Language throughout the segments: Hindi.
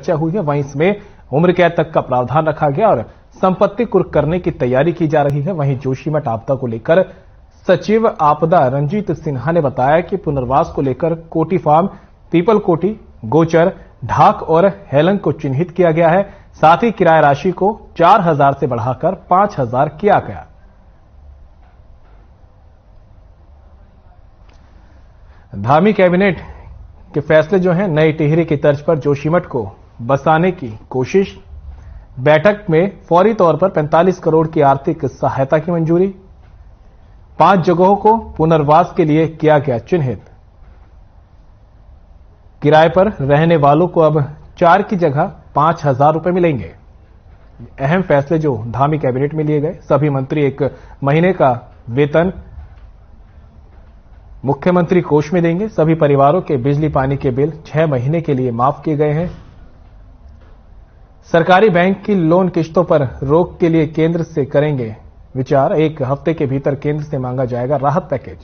चर्चा हुई है। वहीं इसमें उम्र कैद तक का प्रावधान रखा गया और संपत्ति कुर्क करने की तैयारी की जा रही है। वहीं जोशीमठ आपदा को लेकर सचिव आपदा रंजीत सिन्हा ने बताया कि पुनर्वास को लेकर कोटी फार्म, पीपल कोटी, गोचर, ढाक और हेलन को चिन्हित किया गया है। साथ ही किराया राशि को 4,000 से बढ़ाकर 5,000 किया गया। धामी कैबिनेट के फैसले जो हैं, नई टिहरी की तर्ज पर जोशीमठ को बसाने की कोशिश। बैठक में फौरी तौर पर 45 करोड़ की आर्थिक सहायता की मंजूरी। 5 जगहों को पुनर्वास के लिए किया गया चिन्हित। किराए पर रहने वालों को अब 4 की जगह 5,000 रुपए मिलेंगे। अहम फैसले जो धामी कैबिनेट में लिए गए। सभी मंत्री 1 महीने का वेतन मुख्यमंत्री कोष में देंगे। सभी परिवारों के बिजली पानी के बिल 6 महीने के लिए माफ किए गए हैं। सरकारी बैंक की लोन किश्तों पर रोक के लिए केंद्र से करेंगे विचार। 1 हफ्ते के भीतर केंद्र से मांगा जाएगा राहत पैकेज।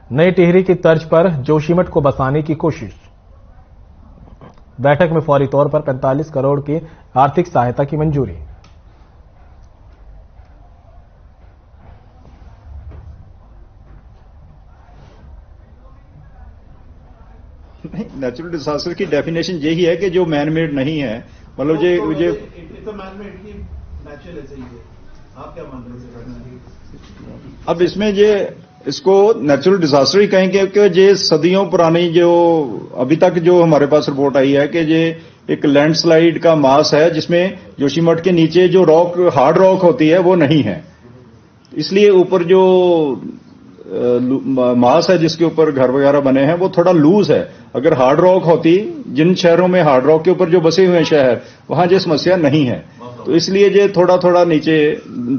नई टिहरी की तर्ज पर जोशीमठ को बसाने की कोशिश। बैठक में फौरी तौर पर 45 करोड़ की आर्थिक सहायता की मंजूरी। नेचुरल डिजास्टर की डेफिनेशन यही है कि जो मैन मेड नहीं है, मतलब ये आप क्या मानते हैं? अब इसमें इसको नेचुरल डिजास्टर ही कहेंगे कि ये सदियों पुरानी जो अभी तक जो हमारे पास रिपोर्ट आई है कि ये एक लैंडस्लाइड का मास है जिसमें जोशीमठ के नीचे जो रॉक, हार्ड रॉक होती है वो नहीं है। इसलिए ऊपर जो मास है जिसके ऊपर घर वगैरह बने हैं वो थोड़ा लूज है। अगर हार्ड रॉक होती, जिन शहरों में हार्ड रॉक के ऊपर जो बसे हुए शहर, वहां ये समस्या नहीं है। तो इसलिए ये थोड़ा थोड़ा नीचे,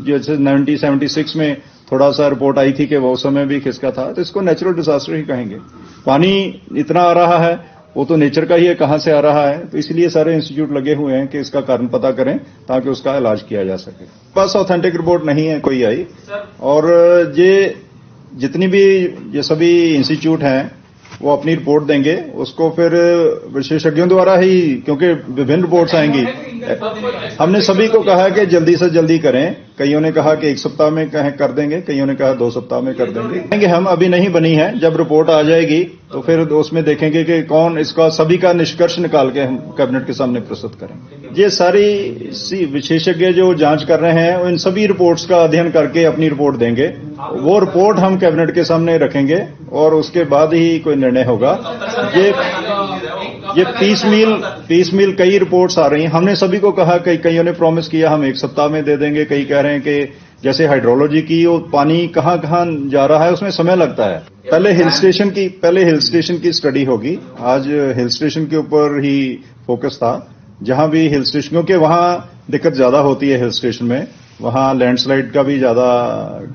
जैसे 1976 में थोड़ा सा रिपोर्ट आई थी कि वो समय भी खिसका था, तो इसको नेचुरल डिजास्टर ही कहेंगे। पानी इतना आ रहा है वो तो नेचर का ही है, कहां से आ रहा है, तो इसलिए सारे इंस्टीट्यूट लगे हुए हैं कि इसका कारण पता करें ताकि उसका इलाज किया जा सके। बस ऑथेंटिक रिपोर्ट नहीं है कोई आई, और ये जितनी भी ये सभी इंस्टीट्यूट हैं वो अपनी रिपोर्ट देंगे, उसको फिर विशेषज्ञों द्वारा ही, क्योंकि विभिन्न रिपोर्ट्स आएंगी। हमने सभी को कहा कि जल्दी से जल्दी करें। कईयों ने कहा कि 1 सप्ताह में कर देंगे, कईयों ने कहा 2 सप्ताह में कर देंगे। हम अभी नहीं बनी है, जब रिपोर्ट आ जाएगी तो फिर उसमें देखेंगे कि कौन इसका सभी का निष्कर्ष निकाल के हम कैबिनेट के सामने प्रस्तुत करेंगे। ये सारी विशेषज्ञ जो जांच कर रहे हैं इन सभी रिपोर्ट्स का अध्ययन करके अपनी रिपोर्ट देंगे। वो रिपोर्ट हम कैबिनेट के सामने रखेंगे और उसके बाद ही कोई निर्णय होगा। ये पीस कई रिपोर्ट्स आ रही हैं। हमने सभी को कहा, कईयों ने प्रॉमिस किया हम 1 सप्ताह में दे देंगे, कई कह रहे हैं कि जैसे हाइड्रोलॉजी की वो पानी कहां कहां जा रहा है उसमें समय लगता है। पहले हिल स्टेशन की स्टडी होगी। आज हिल स्टेशन के ऊपर ही फोकस था, जहां भी हिल स्टेशन, क्योंकि वहां दिक्कत ज्यादा होती है। हिल स्टेशन में वहां लैंडस्लाइड का भी ज्यादा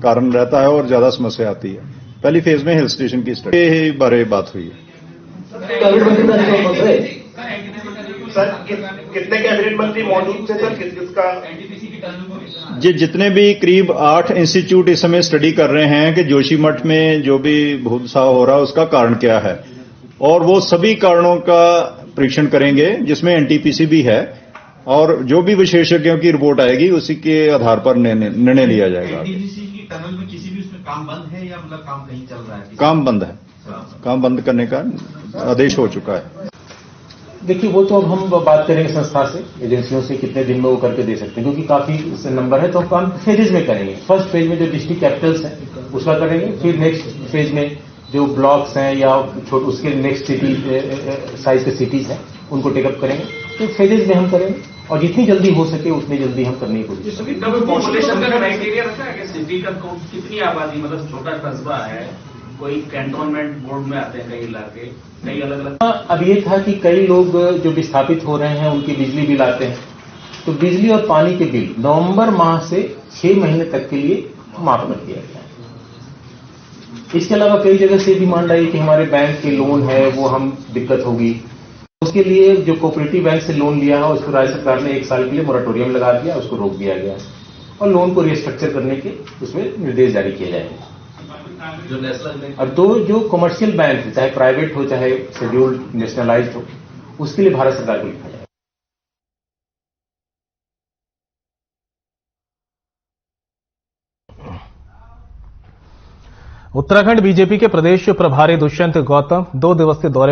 कारण रहता है और ज्यादा समस्या आती है। पहली फेज में हिल स्टेशन की स्टडी के बारे में बात हुई है। सर कितने कैबिनेट मंत्री मौजूद थे सर? किसका? जितने भी करीब 8 इंस्टीट्यूट इस समय स्टडी कर रहे हैं कि जोशीमठ में जो भी भूस्खलन हो रहा है उसका कारण क्या है, और वो सभी कारणों का परीक्षण करेंगे जिसमें एनटीपीसी भी है, और जो भी विशेषज्ञों की रिपोर्ट आएगी उसी के आधार पर निर्णय लिया जाएगा। एनटीपीसी की टनल में किसी भी उसमें काम बंद है या मतलब काम कहीं चल रहा है? काम बंद है, काम बंद करने का आदेश हो चुका है। देखिए वो तो अब हम बात करेंगे संस्था से, एजेंसियों से कितने दिन में वो करके दे सकते हैं, क्योंकि काफी नंबर है। तो हम फेजेज में करेंगे। फर्स्ट फेज में जो डिस्ट्रिक्ट कैपिटल्स हैं उसका करेंगे, फिर नेक्स्ट फेज में जो ब्लॉक्स हैं या उसके नेक्स्ट सिटी साइज के सिटीज हैं उनको टेकअप करेंगे। तो फेजेज में हम करेंगे और जितनी जल्दी हो सके उतनी जल्दी हम करने की कोशिश करेंगे। पॉपुलेशन का क्राइटेरिया रखा है कि सिटी का कितनी आबादी, मतलब छोटा कस्बा है, कोई कैंटोनमेंट बोर्ड में आते हैं कई इलाके, कई अलग अलग। अब ये था कि कई लोग जो विस्थापित हो रहे हैं उनकी बिजली बिल आते हैं, तो बिजली और पानी के बिल नवंबर माह से 6 महीने तक के लिए माफ कर दिया गया है। इसके अलावा कई जगह से डिमांड आई कि हमारे बैंक के लोन है वो हम दिक्कत होगी, उसके लिए जो कोऑपरेटिव बैंक से लोन लिया है उसको राज्य सरकार ने 1 साल के लिए मोरेटोरियम लगा दिया, उसको रोक दिया गया और लोन को रिस्ट्रक्चर करने के उसमें निर्देश जारी किए जाएंगे। जो नेशनल बैंक और दो जो कमर्शियल बैंक है, चाहे प्राइवेट हो चाहे शेड्यूल्ड नेशनलाइज्ड हो, उसके लिए भारत सरकार को लिखा जाए। उत्तराखंड बीजेपी के प्रदेश प्रभारी दुष्यंत गौतम 2 दिवसीय दौरे